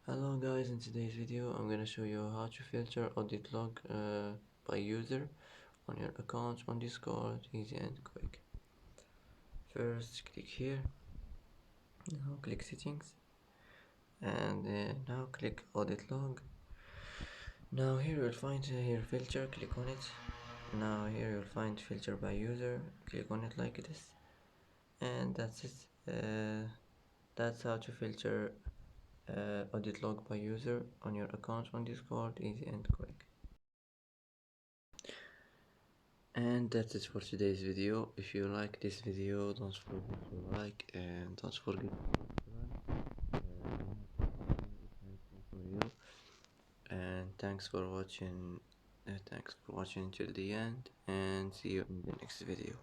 Hello guys, in today's video I'm gonna show you how to filter audit log by user on your account on Discord, easy and quick. First click here, now click settings, and now click audit log. Now here you'll find here filter, click on it. Now here you'll find filter by user, click on it like this, and that's it. That's how to filter audit log by user on your account on Discord, easy and quick. And that's it for today's video. If you like this video, don't forget to like and don't forget to subscribe. It's helpful for you. And thanks for watching. Thanks for watching till the end, and see you in the next video.